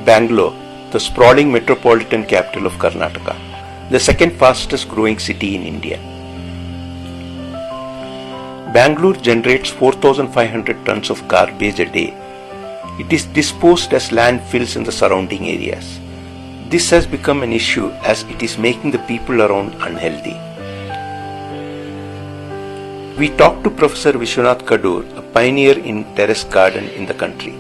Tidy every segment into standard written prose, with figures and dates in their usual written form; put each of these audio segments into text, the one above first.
Bangalore, the sprawling metropolitan capital of Karnataka, the second fastest growing city in India. Bangalore generates 4,500 tons of garbage a day. It is disposed as landfills in the surrounding areas. This has become an issue as it is making the people around unhealthy. We talked to Professor Vishwanath Kadur, a pioneer in terrace garden in the country.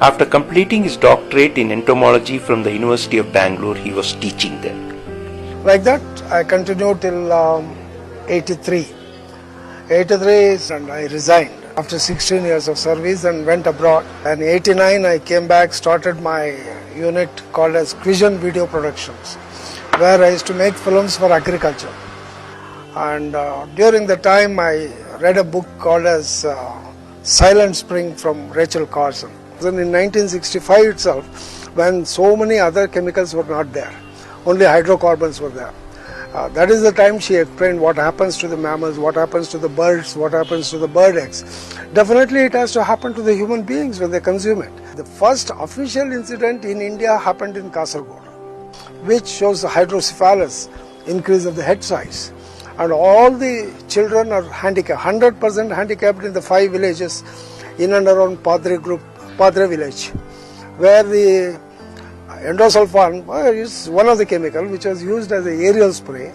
After completing his doctorate in entomology from the University of Bangalore, he was teaching there. Like that, I continued till 83. 83 and I resigned after 16 years of service and went abroad. And 89 I came back, started my unit called as Vision Video Productions, where I used to make films for agriculture. And during the time I read a book called as Silent Spring from Rachel Carson. Then in 1965 itself, when so many other chemicals were not there, only hydrocarbons were there. That is the time she explained what happens to the mammals, what happens to the birds, what happens to the bird eggs. Definitely it has to happen to the human beings when they consume it. The first official incident in India happened in Kasaragod, which shows the hydrocephalus, increase of the head size. And all the children are handicapped, 100% handicapped in the 5 villages in and around Padre village, where the endosulfan is one of the chemicals which was used as an aerial spray,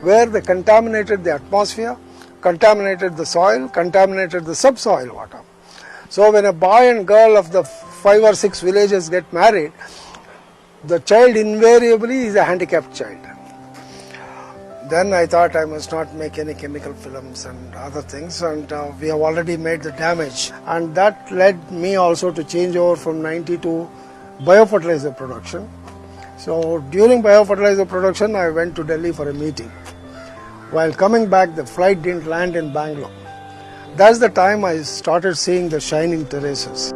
where they contaminated the atmosphere, contaminated the soil, contaminated the subsoil water. So when a boy and girl of the 5 or 6 villages get married, the child invariably is a handicapped child. Then I thought I must not make any chemical films and other things, and we have already made the damage. And that led me also to change over from 90 to biofertilizer production. So during biofertilizer production, I went to Delhi for a meeting. While coming back, the flight didn't land in Bangalore. That's the time I started seeing the shining terraces.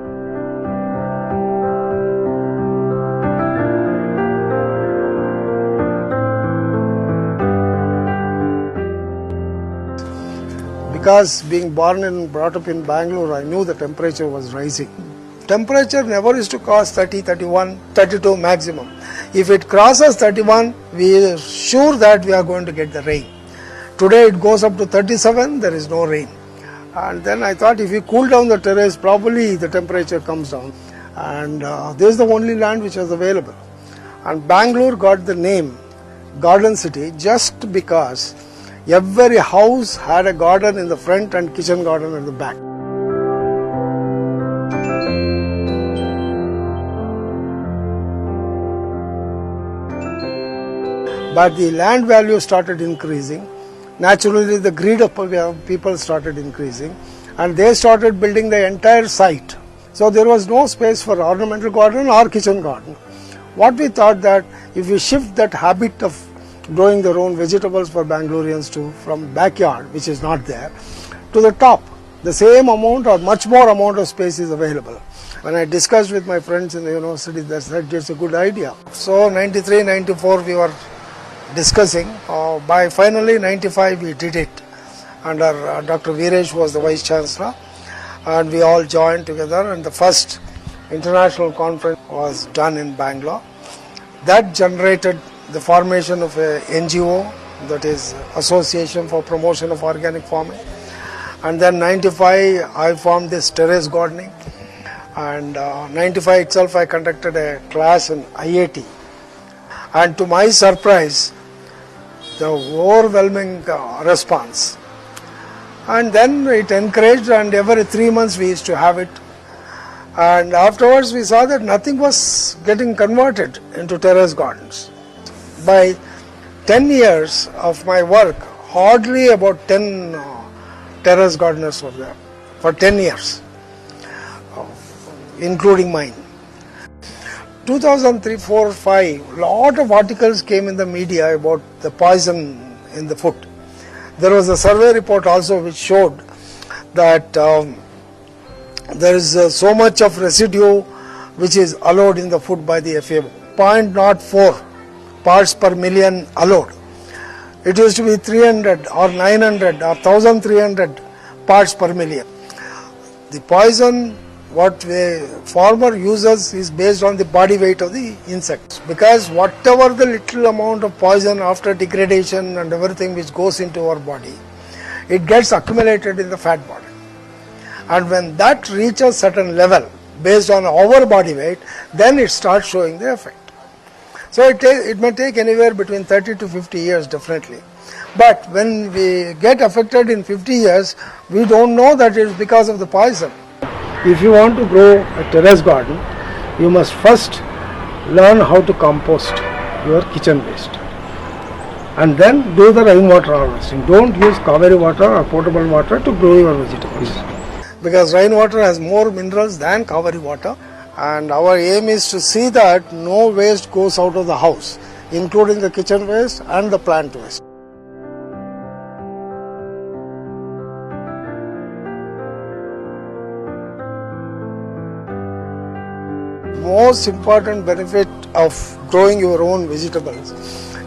Because being born and brought up in Bangalore, I knew the temperature was rising. Temperature never used to cross 30, 31, 32 maximum. If it crosses 31, we are sure that we are going to get the rain. Today it goes up to 37, there is no rain. And then I thought if we cool down the terrace, probably the temperature comes down. And this is the only land which was available. And Bangalore got the name Garden City just because every house had a garden in the front and kitchen garden at the back. But the land value started increasing. Naturally, the greed of people started increasing, and they started building the entire site. So there was no space for ornamental garden or kitchen garden. What we thought that if we shift that habit of growing their own vegetables for Bangaloreans from backyard, which is not there, to the top, the same amount or much more amount of space is available. When I discussed with my friends in the university, they said it's a good idea. So 93, 94 we were discussing. By finally 95 we did it. Under Dr. Veeresh was the Vice Chancellor, and we all joined together, and the first international conference was done in Bangalore. That generated the formation of a NGO, that is Association for Promotion of Organic Farming. And then 95 I formed this terrace gardening, and 95 itself I conducted a class in IIT. And to my surprise, the overwhelming response. And then it encouraged, and every 3 months we used to have it. And afterwards we saw that nothing was getting converted into terrace gardens. By 10 years of my work, hardly about 10 terrace gardeners were there for 10 years, including mine. 2003, 4, 5, lot of articles came in the media about the poison in the food. There was a survey report also which showed that there is so much of residue which is allowed in the food by the FAO, 0.04 parts per million allowed. It used to be 300 or 900 or 1300 parts per million. The poison what the farmer uses is based on the body weight of the insects, because whatever the little amount of poison after degradation and everything which goes into our body, it gets accumulated in the fat body, and when that reaches certain level based on our body weight, then it starts showing the effect. So it may take anywhere between 30 to 50 years definitely. But when we get affected in 50 years, we don't know that it is because of the poison. If you want to grow a terrace garden, you must first learn how to compost your kitchen waste. And then do the rainwater harvesting. Don't use Kaveri water or potable water to grow your vegetables. Because rainwater has more minerals than Kaveri water. And our aim is to see that no waste goes out of the house, including the kitchen waste and the plant waste. Most important benefit of growing your own vegetables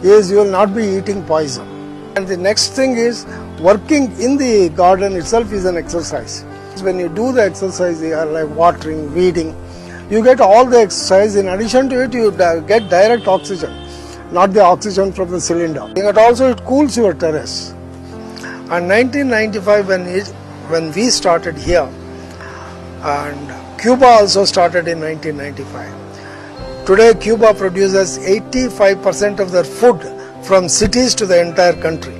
is you will not be eating poison. And the next thing is, working in the garden itself is an exercise. When you do the exercise here, like watering, weeding, you get all the exercise. In addition to it, you get direct oxygen, not the oxygen from the cylinder. And also it cools your terrace. And 1995 when we started here, and Cuba also started in 1995. Today Cuba produces 85% of their food from cities to the entire country.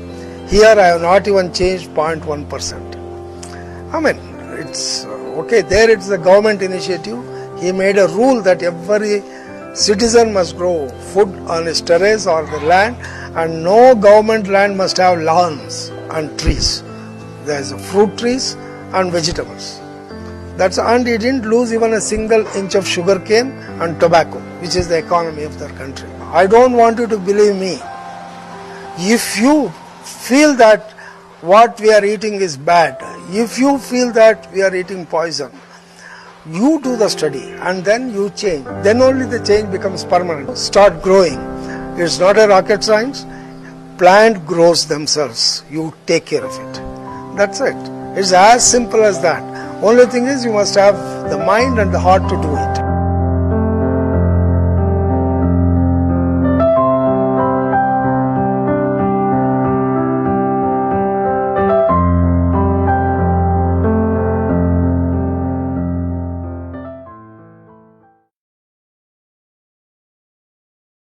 Here I have not even changed 0.1%. I mean, it's okay, there it's the government initiative. He made a rule that every citizen must grow food on his terrace or the land, and no government land must have lawns and trees. There is fruit trees and vegetables. And he didn't lose even a single inch of sugar cane and tobacco, which is the economy of their country. I don't want you to believe me. If you feel that what we are eating is bad, if you feel that we are eating poison, you do the study and then you change. Then only the change becomes permanent. Start growing. It's not a rocket science. Plant grows themselves. You take care of it. That's it. It's as simple as that. Only thing is you must have the mind and the heart to do it.